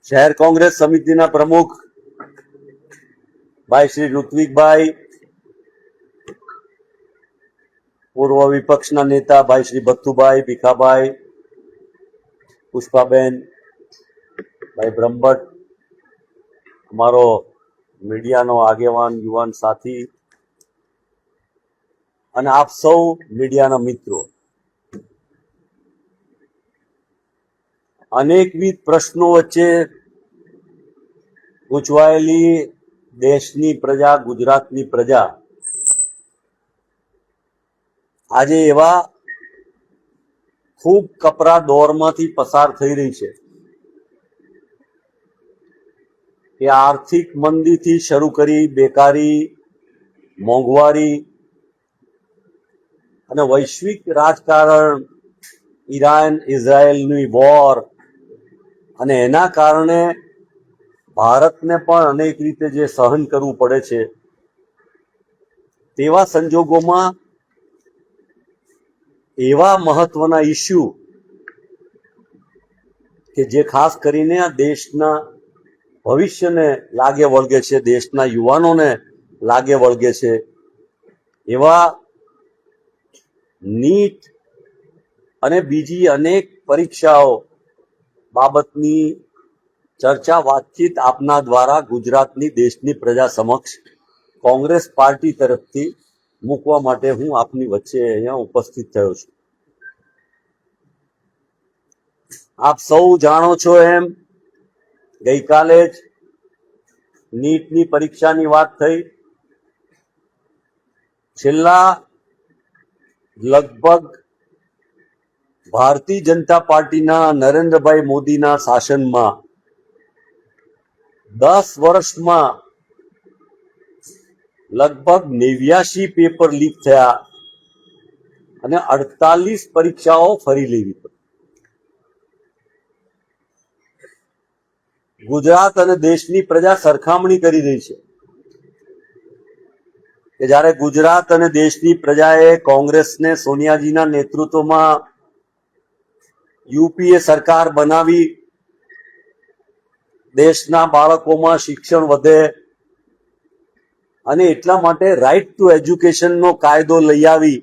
શહેર કોંગ્રેસ સમિતિના પ્રમુખ ભાઈ શ્રી ઋત્વિકભાઈ, પૂર્વ વિપક્ષના નેતા ભાઈ શ્રી ભથ્થુભાઈ, ભીખાભાઈ, પુષ્પાબેન, ભાઈ બ્રહ્મભટ્ટ, અમારો મીડિયાનો આગેવાન યુવાન સાથી અને આપ સૌ મીડિયાના મિત્રો, અનેકવિધ પ્રશ્નો વચ્ચે ગૂંચવાયેલી દેશની પ્રજા, ગુજરાતની પ્રજા આજે એવા ખૂબ કપરા દોરમાંથી પસાર થઈ રહી છે કે આર્થિક મંદીથી શરૂ કરી બેકારી, મોંઘવારી અને વૈશ્વિક રાજકારણ, ઈરાન ઇઝરાયલની વોર અને એના કારણે ભારતને પણ અનેક રીતે જે સહન કરવું પડે છે, તેવા સંજોગોમાં એવા મહત્વના ઇસ્યુ કે જે ખાસ કરીને આ દેશના ભવિષ્યને લાગે વળગે છે, દેશના યુવાનોને લાગે વળગે છે, એવા નીટ અને બીજી અનેક પરીક્ષાઓ બાબતની ચર્ચા વાતચીત આપના દ્વારા ગુજરાતની દેશની પ્રજા સમક્ષ કોંગ્રેસ પાર્ટી તરફથી મૂકવા માટે હું આપની વચ્ચે અહીંયા ઉપસ્થિત થયો છું. આપ સૌ જાણો છો એમ ગઈકાલે જ નીટની પરીક્ષાની વાત થઈ. છેલ્લા લગભગ ભારતીય જનતા પાર્ટીના નરેન્દ્રભાઈ મોદીના શાસનમાં 10 વર્ષમાં લગભગ 89 પેપર લીક થયા અને 48 પરીક્ષાઓ ફરી લેવી પડી. ગુજરાત અને દેશની પ્રજા સરખામણી કરી રહી છે કે જ્યારે ગુજરાત અને દેશની પ્રજાએ કોંગ્રેસને સોનિયાજીના નેતૃત્વમાં યુપીએ સરકાર બનાવી, દેશના બાળકોમાં શિક્ષણ વધે અને એટલા માટે રાઇટ ટુ એજ્યુકેશનનો કાયદો લઈ આવી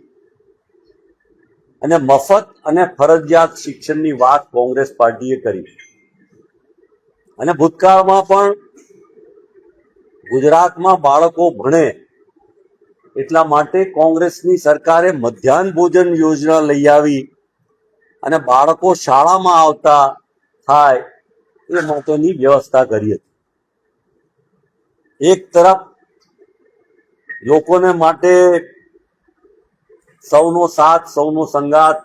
અને મફત અને ફરજિયાત શિક્ષણની વાત કોંગ્રેસ પાર્ટીએ કરી. અને ભૂતકાળમાં પણ ગુજરાતમાં બાળકો ભણે એટલા માટે કોંગ્રેસની સરકારે મધ્યાહન ભોજન યોજના લઈ આવી અને બાળકો શાળામાં આવતા થાય એ માટેની વ્યવસ્થા કરી હતી. એક તરફ લોકોને માટે સૌનો સાથ, સૌનો સંગાત,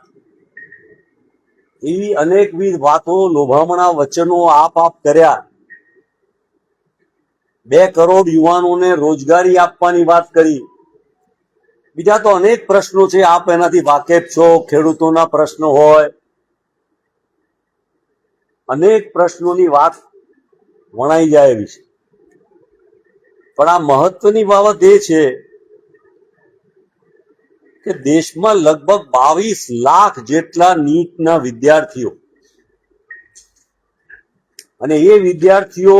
એવી અનેકવિધ વાતો, લોભામણા વચનો આપ કર્યા. 2 કરોડ યુવાનોને રોજગારી આપવાની વાત કરી. બીજા તો અનેક પ્રશ્નો છે, આપ એનાથી વાકેફ છો. ખેડૂતોના પ્રશ્નો હોય, અનેક પ્રશ્નોની વાત વણાઈ જાય એવી છે. પણ આ મહત્વની બાબત એ છે કે દેશમાં લગભગ 22 લાખ જેટલા નીટના વિદ્યાર્થીઓ, અને એ વિદ્યાર્થીઓ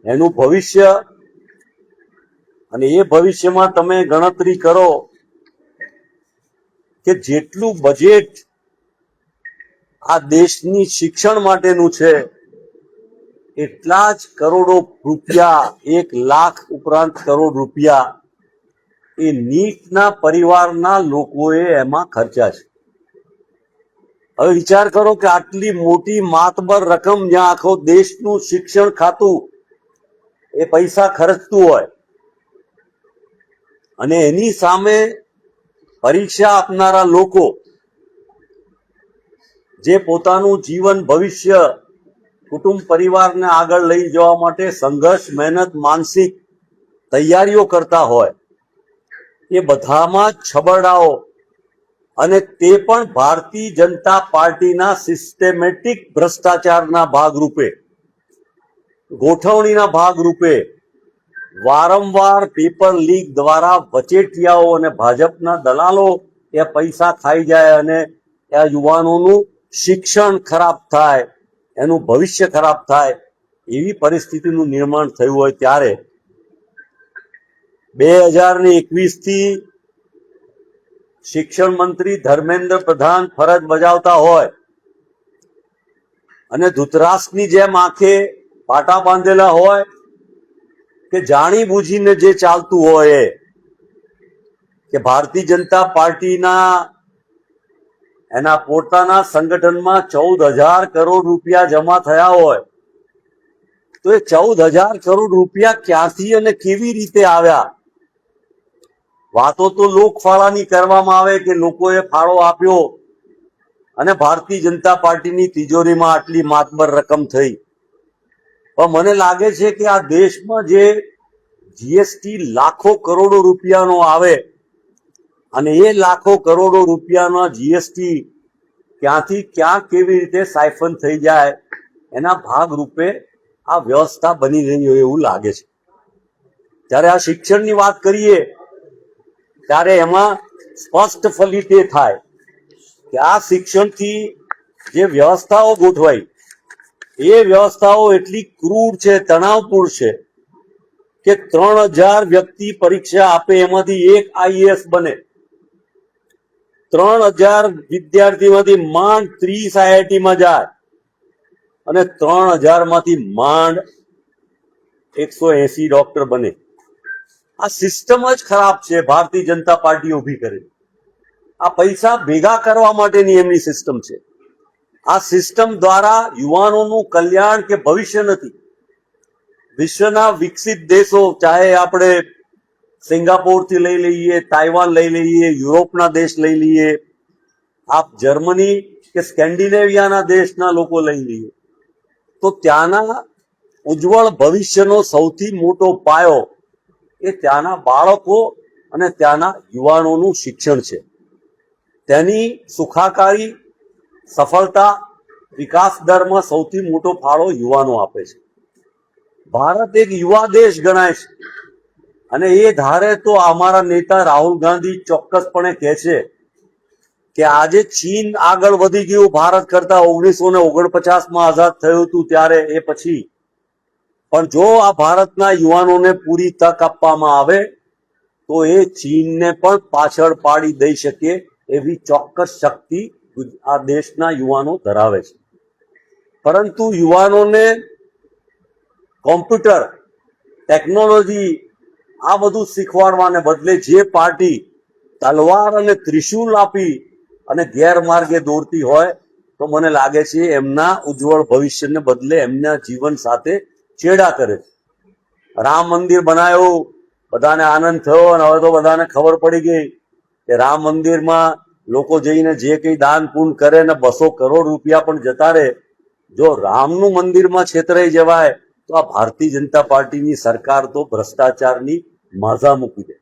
એનું ભવિષ્ય, અને એ ભવિષ્યમાં તમે ગણતરી કરો કે જેટલું બજેટ આ દેશની શિક્ષણ માટેનું છે, એટલા જ કરોડો રૂપિયા, 1 લાખ ઉપરાંત કરોડ રૂપિયા એ નીટના પરિવારના લોકોએ એમાં ખર્ચા છે. હવે વિચાર કરો કે આટલી મોટી માતબર રકમ, જ્યાં આખો દેશનું શિક્ષણ ખાતું એ પૈસા ખર્ચતું હોય, અને એની સામે પરીક્ષા આપનારા લોકો જે પોતાનું જીવન, ભવિષ્ય, કુટુંબ, પરિવારને આગળ લઈ જવા માટે સંઘર્ષ, મહેનત, માનસિક તૈયારીઓ કરતા હોય, એ બધામાં છબરડાઓ, અને તે પણ ભારતીય જનતા પાર્ટીના સિસ્ટેમેટિક ભ્રષ્ટાચારના ભાગરૂપે, ગોઠવણીના ભાગરૂપે વારંવાર પેપર લીક દ્વારા વચેટિયાઓ અને ભાજપના દલાલો એ પૈસા ખાઈ જાય અને આ યુવાનોનું શિક્ષણ ખરાબ થાય, એનું ભવિષ્ય ખરાબ થાય એવી પરિસ્થિતિનું નિર્માણ થયું હોય ત્યારે 2021 થી શિક્ષણ મંત્રી ધર્મેન્દ્ર પ્રધાન ફરજ બજાવતા હોય અને ધૃતરાષ્ટ્રની જેમ આંખે પાટા બાંધેલા હોય કે જાણી બૂજીને જે ચાલતું હોય કે ભારતીય જનતા પાર્ટીના એના પોતાના સંગઠનમાં 14,000 કરોડ રૂપિયા જમા થયા હોય તો એ 14,000 કરોડ રૂપિયા ક્યાંથી અને કેવી રીતે આવ્યા? વાતો તો લોકફાળાની કરવામાં આવે કે લોકોએ ફાળો આપ્યો અને ભારતીય જનતા પાર્ટીની તિજોરીમાં આટલી માતબર રકમ થઈ. પણ મને લાગે છે કે આ દેશમાં જે જીએસટી લાખો કરોડો રૂપિયાનો આવે અને એ લાખો કરોડો રૂપિયાના જીએસટી ક્યાંથી ક્યાં કેવી રીતે સાયફન થઈ જાય એના ભાગરૂપે આ વ્યવસ્થા બની રહી હોય એવું લાગે છે. ત્યારે આ શિક્ષણની વાત કરીએ ત્યારે એમાં સ્પષ્ટ ફલિત એ થાય કે આ શિક્ષણથી જે વ્યવસ્થાઓ ગોઠવાઈ એ વ્યવસ્થાઓ એટલી ક્રૂર છે, તણાવપૂર્ણ છે કે 3,000 વ્યક્તિ પરીક્ષા આપે એમાંથી એક આઈએએસ બને. 3,000 વિદ્યાર્થીમાંથી માંડ 30 આઈઆઈટીમાં જાય અને 3,000 માંથી માંડ 180 ડોક્ટર બને. આ સિસ્ટમ જ ખરાબ છે. ભારતીય જનતા પાર્ટી ઉભી કરી આ પૈસા ભેગા કરવા માટેની એમની સિસ્ટમ છે. આ સિસ્ટમ દ્વારા યુવાનોનું કલ્યાણ કે ભવિષ્ય નથી. વિશ્વના વિકસિત દેશો, ચાહે આપણે સિંગાપોરથી લઈ લઈએ, તાઇવાન લઈ લઈએ, યુરોપના દેશ લઈ લઈએ, આપ જર્મની કે સ્કેન્ડિનેવિયાના દેશના લોકો લઈ લઈએ, તો ત્યાંના ઉજ્જવળ ભવિષ્યનો સૌથી મોટો પાયો એ ત્યાંના બાળકો અને ત્યાંના યુવાનોનું શિક્ષણ છે. તેની સુખાકારી, સફળતા, વિકાસ દરમાં સૌથી મોટો ફાળો યુવાનો આપે છે. ભારત એક યુવા દેશ ગણાય છે અને એ ધારે તો અમારા નેતા રાહુલ ગાંધી ચોક્કસપણે કહે છે કે આજે ચીન આગળ વધી ગયું ભારત કરતા. 1949માં આઝાદ થયું હતું ત્યારે એ પછી. પણ જો આ ભારતના યુવાનોને પૂરી તક આપવામાં આવે તો એ ચીનને પણ પાછળ પાડી દઈ શકે એવી ચોક્કસ શક્તિ આ દેશના યુવાનો ધરાવે છે. પરંતુ યુવાનોને કોમ્પ્યુટર, ટેકનોલોજી આ બધું શીખવાડવાને બદલે જે પાર્ટી તલવાર અને ત્રિશૂલ આપી અને ગેરમાર્ગે દોરતી હોય તો મને લાગે છે એમના ઉજ્જવળ ભવિષ્યને બદલે એમના જીવન સાથે ચેડા કરે છે. રામ મંદિર બનાવ્યું, બધાને આનંદ થયો અને હવે તો બધાને ખબર પડી ગઈ કે રામ મંદિરમાં લોકો જઈને જે કંઈ દાન પુણ્ય કરે ને 200 કરોડ રૂપિયા પણ જતા રહે. જો રામનું મંદિરમાં છેતરાઈ જવાય તો આ ભારતીય જનતા પાર્ટીની સરકાર તો ભ્રષ્ટાચારની માઝા મૂકી દે.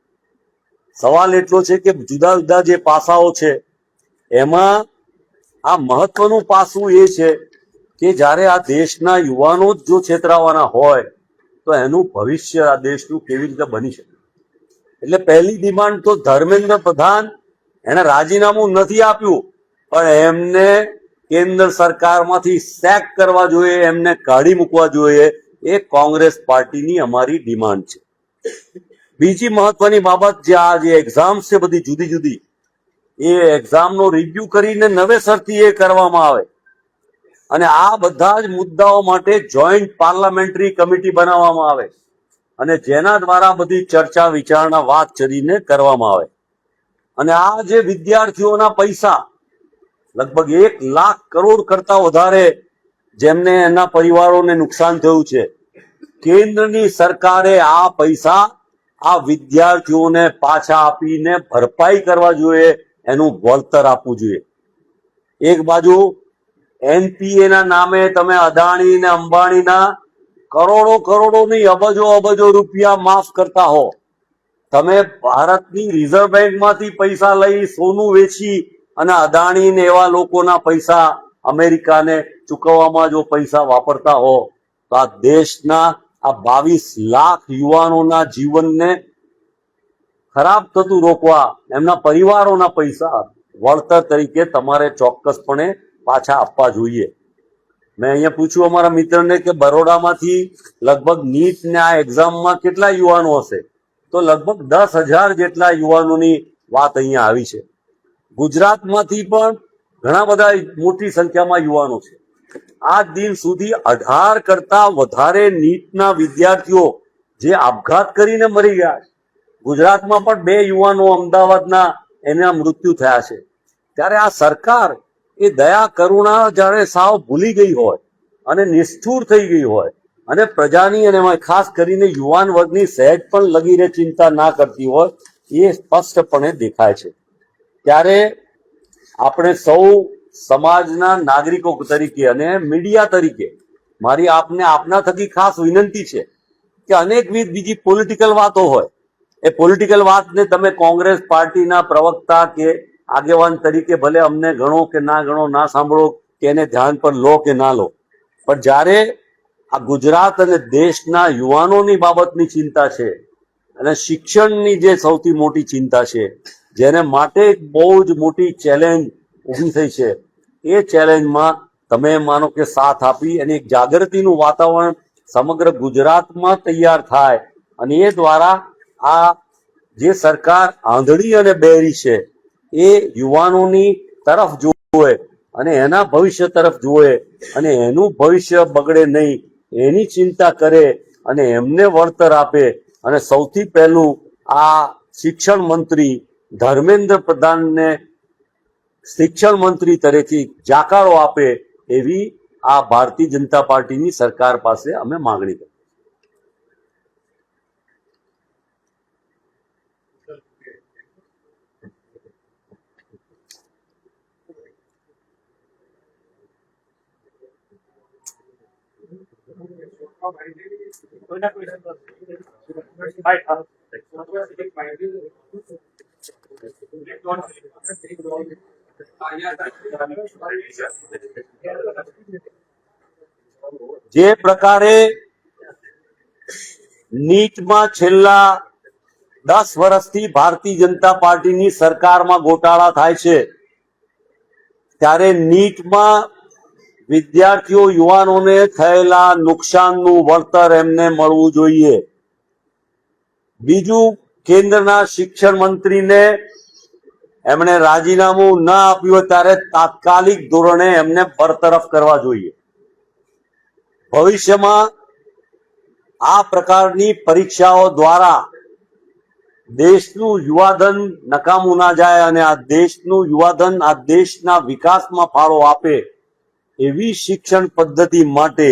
સવાલ એટલો છે કે જુદા જુદા જે પાસાઓ છે એમાં આ મહત્વનું પાસું એ છે કે જ્યારે આ દેશના યુવાનો જ જો છેતરાવાના હોય તો એનું ભવિષ્ય આ દેશનું કેવી રીતે બની શકે? એટલે પહેલી ડિમાન્ડ તો ધર્મેન્દ્ર પ્રધાન એને રાજીનામું નથી આપ્યું, પણ એમને કેન્દ્ર સરકારમાંથી સેક કરવા જોઈએ, એમને કાઢી મૂકવા જોઈએ. એ કોંગ્રેસ પાર્ટીની અમારી ડિમાન્ડ છે. બીજી મહત્વની બાબત, જે આ જે એક્ઝામ્સ છે બધી જુદી જુદી, એ એક્ઝામનો રિવ્યુ કરીને નવેસરથી એ કરવામાં આવે અને આ બધા જ મુદ્દાઓ માટે જોઈન્ટ પાર્લામેન્ટરી કમિટી બનાવવામાં આવે અને જેના દ્વારા બધી ચર્ચા વિચારણા વાત કરીને કરવામાં આવે. અને આ જે વિદ્યાર્થીઓના પૈસા લગભગ 1 લાખ કરોડ કરતા વધારે જેમને એના પરિવારોને નુકસાન થયું છે, કેન્દ્રની સરકારે આ પૈસા આ વિદ્યાર્થીઓને પાછા આપીને ભરપાઈ કરવા જોઈએ, એનું વળતર આપવું જોઈએ. એક બાજુ એનપીએ ના નામે તમે અદાણી ને અંબાણીના કરોડો કરોડો નહીં અબજો અબજો રૂપિયા માફ કરતા હો. તમે ભારતની રિઝર્વ બેંકમાંથી પૈસા લઈ સોનું વેચી અને અદાણી ને એવા લોકોના પૈસા અમેરિકાને ચૂકવવામાં જો પૈસા વાપરતા હો તો આ દેશના આ 22 લાખ યુવાનોના જીવનને ખરાબ થતું રોકવા એમના પરિવારોના પૈસા વળતર તરીકે તમારે ચોક્કસપણે પાછા આપવા જોઈએ. મેં અહીંયા પૂછ્યું અમારા મિત્રને કે બરોડામાંથી લગભગ નીટ ને આ એક્ઝામમાં કેટલા યુવાનો હશે, તો લગભગ 10,000 જેટલા યુવાનોની વાત અહીંયા આવી છે. ગુજરાતમાંથી પણ ઘણા બધા મોટી સંખ્યામાં યુવાનો છે. આજ દિન સુધી 18 કરતા વધારે નીટના વિદ્યાર્થીઓ જે આપઘાત કરીને મરી ગયા છે. ગુજરાતમાં પણ 2 યુવાનો અમદાવાદના એના મૃત્યુ થયા છે. ત્યારે આ સરકાર એ દયા કરુણા જ્યારે સાવ ભૂલી ગઈ હોય અને નિષ્ઠુર થઈ ગઈ હોય અને પ્રજાની અને એમાં ખાસ કરીને યુવાન વર્ગની સહેજ પણ લગીને ચિંતા ના કરતી હોય એ સ્પષ્ટપણે દેખાય છે. ત્યારે આપણે સૌ સમાજના નાગરિકો તરીકે અને મીડિયા તરીકે મારી આપના થકી ખાસ વિનંતી છે કે અનેકવિધ બીજી પોલિટિકલ વાતો હોય, એ પોલિટિકલ વાતને તમે કોંગ્રેસ પાર્ટીના પ્રવક્તા કે આગેવાન તરીકે ભલે અમને ગણો કે ના ગણો, ના સાંભળો કે એને ધ્યાન પર લો કે ના લો, પણ જ્યારે આ ગુજરાત અને દેશના યુવાનોની બાબતની ચિંતા છે અને શિક્ષણની જે સૌથી મોટી ચિંતા છે, જેને માટે એક બહુ જ મોટી ચેલેન્જ ઊભી થઈ છે, એ ચેલેન્જમાં તમે માનો કે સાથ આપી અને એક જાગૃતિનું વાતાવરણ સમગ્ર ગુજરાતમાં તૈયાર થાય અને એ દ્વારા આ જે સરકાર આંધળી અને બહેરી છે એ યુવાનોની તરફ જોવે અને એના ભવિષ્ય તરફ જોવે અને એનું ભવિષ્ય બગડે નહીં એની ચિંતા કરે અને એમને વળતર આપે અને સૌથી પહેલું આ શિક્ષણ મંત્રી ધર્મેન્દ્ર પ્રધાનને શિક્ષણ મંત્રી તરફથી જાકારો આપે એવી આ ભારતીય જનતા પાર્ટીની સરકાર પાસે અમે માંગણી કરી. જે પ્રકારે નીટમાં છેલ્લા 10 વર્ષથી ભારતીય જનતા પાર્ટીની સરકારમાં ગોટાળા થાય છે, ત્યારે નીટમાં વિદ્યાર્થીઓ યુવાનોને થયેલા નુકસાનનું વળતર એમને મળવું જોઈએ. બીજું, કેન્દ્રના શિક્ષણ મંત્રીને એમણે રાજીનામું ન આપ્યું ત્યારે તાત્કાલિક ધોરણે એમને બરતરફ કરવા જોઈએ. ભવિષ્યમાં આ પ્રકારની પરીક્ષાઓ દ્વારા દેશનું યુવાધન નકામું ના જાય અને આ દેશનું યુવાધન આ દેશના વિકાસમાં ફાળો આપે એવી શિક્ષણ પદ્ધતિ માટે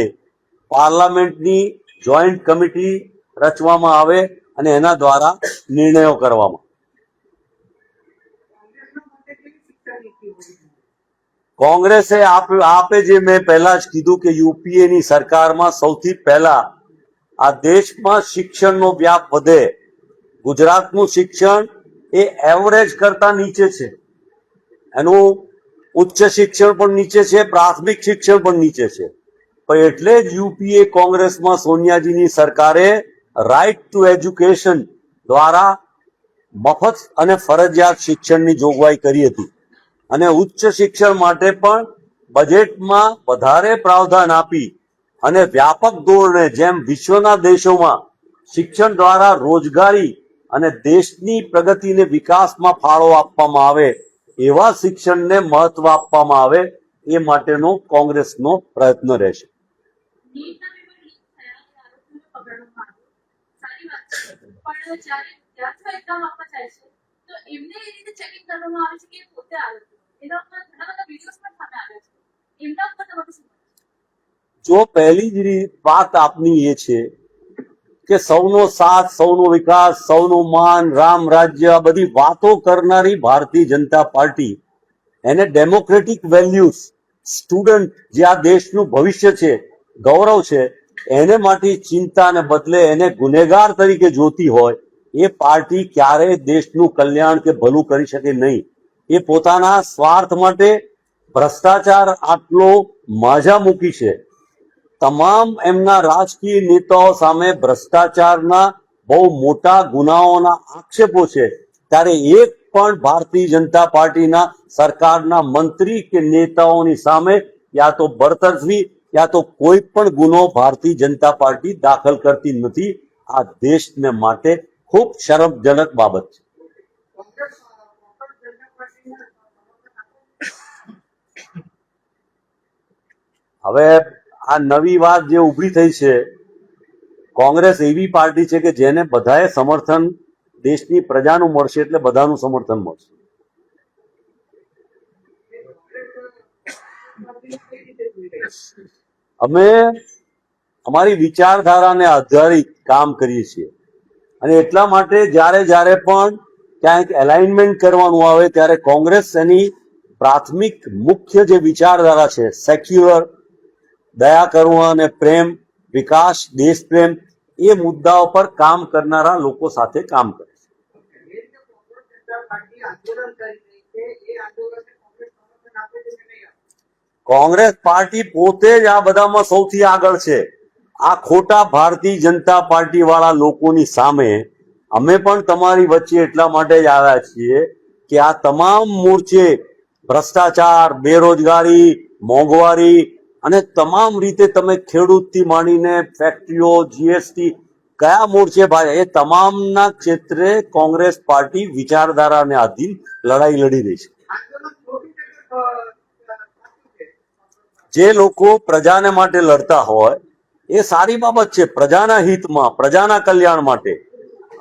પાર્લામેન્ટની જોઈન્ટ કમિટી રચવામાં આવે અને એના દ્વારા નિર્ણયો કરવામાં. કોંગ્રેસે આપે જે મેં પહેલા જ કીધું કે યુપીએની સરકારમાં સૌથી પહેલા આ દેશમાં શિક્ષણનો વ્યાપ વધે. ગુજરાતનું શિક્ષણ એ એવરેજ કરતા નીચે છે, એનું ઉચ્ચ શિક્ષણ પણ નીચે છે, પ્રાથમિક શિક્ષણ પણ નીચે છે. પણ એટલે જ યુપીએ કોંગ્રેસમાં સોનિયાજીની સરકારે રાઇટ ટુ એજ્યુકેશન દ્વારા મફત અને ફરજિયાત શિક્ષણની જોગવાઈ કરી હતી અને ઉચ્ચ શિક્ષણ માટે પણ બજેટમાં વધારે પ્રાવધાન આપી અને વ્યાપક ધોરણે જેમ વિશ્વના દેશોમાં શિક્ષણ દ્વારા રોજગારી અને દેશની પ્રગતિને વિકાસમાં ફાળો આપવામાં આવે એવા શિક્ષણને મહત્વ આપવામાં આવે એ માટેનો કોંગ્રેસનો પ્રયત્ન રહેશે. જો પહેલી જ વાત આપની એ છે કે સૌનો સાથ, સૌનો વિકાસ, સૌનું માન, રામ રાજ્ય, આ બધી વાતો કરનારી ભારતીય જનતા પાર્ટી એને ડેમોક્રેટિક વેલ્યુઝ, સ્ટુડન્ટ જે આ દેશનું ભવિષ્ય છે, ગૌરવ છે, એને માટે ચિંતાને બદલે એને ગુનેગાર તરીકે જોતી હોય એ પાર્ટી ક્યારેય દેશનું કલ્યાણ કે ભલું કરી શકે નહીં. એ પોતાના સ્વાર્થ માટે ભ્રષ્ટાચાર આટલો માજા મૂકી છે. તમામ એમના રાજકીય નેતાઓ સામે ભ્રષ્ટાચારના બહુ મોટા ગુનાઓના આક્ષેપો છે, ત્યારે એક પણ ભારતીય જનતા પાર્ટીના સરકારના મંત્રી કે નેતાઓની સામે યા તો બરતરફી ત્યાં તો કોઈ પણ ગુનો ભારતીય જનતા પાર્ટી દાખલ કરતી નથી. આ દેશને માટે ખૂબ શરમજનક બાબત છે. હવે આ નવી વાત જે ઊભી થઈ છે, કોંગ્રેસ એવી પાર્ટી છે કે જેને બધાએ સમર્થન દેશની પ્રજાનું મળશે, એટલે બધાનું સમર્થન મળશે. અમે અમારી વિચારધારાને આધારિત કામ કરીએ છીએ અને એટલા માટે જ્યારે પણ ક્યાંક એલાઇનમેન્ટ કરવાનું આવે ત્યારે કોંગ્રેસ એની પ્રાથમિક મુખ્ય જે વિચારધારા છે, સેક્યુલર, દયા, કરુણા અને પ્રેમ, વિકાસ, દેશ પ્રેમ, એ મુદ્દાઓ પર કામ કરનારા લોકો સાથે કામ કરે છે. કોંગ્રેસ પાર્ટી પોતે જ આ બધામાં સૌથી આગળ છે. આ ખોટા ભારતીય જનતા પાર્ટી વાળા લોકોની સામે અમે પણ તમારી વચ્ચે એટલા માટે જ આવ્યા છીએ કે આ તમામ મોરચે ભ્રષ્ટાચાર, બેરોજગારી, મોંઘવારી અને તમામ રીતે તમે ખેડૂતથી માંડીને ફેક્ટરીઓ, જીએસટી, કયા મોરચે ભાઈ, એ તમામના ક્ષેત્રે કોંગ્રેસ પાર્ટી વિચારધારાને આધીન લડાઈ લડી રહી છે. જે લોકો પ્રજાને માટે લડતા હોય એ સારી બાબત છે, પ્રજાના હિતમાં, પ્રજાના કલ્યાણ માટે.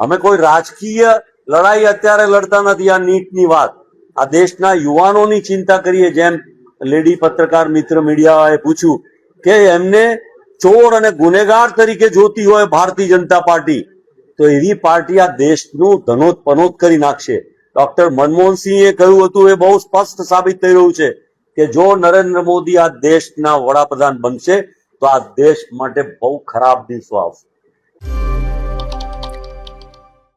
અમે કોઈ રાજકીય લડાઈ અત્યારે લડતા નથી. આ નીટની વાત, આ દેશના યુવાનોની ચિંતા કરીએ. જેમ લેડી પત્રકાર મિત્ર મીડિયાએ પૂછ્યું કે એમને ચોર અને ગુનેગાર તરીકે જોતી હોય ભારતીય જનતા પાર્ટી, તો એવી પાર્ટી આ દેશનું ધનોત કરી નાખશે. ડોક્ટર મનમોહનસિંહે કહ્યું હતું, એ બહુ સ્પષ્ટ સાબિત થઈ રહ્યું છે કે જો નરેન્દ્ર મોદી આ દેશના વડાપ્રધાન બનશે તો આ દેશ માટે બહુ ખરાબ દિવસો આવશે.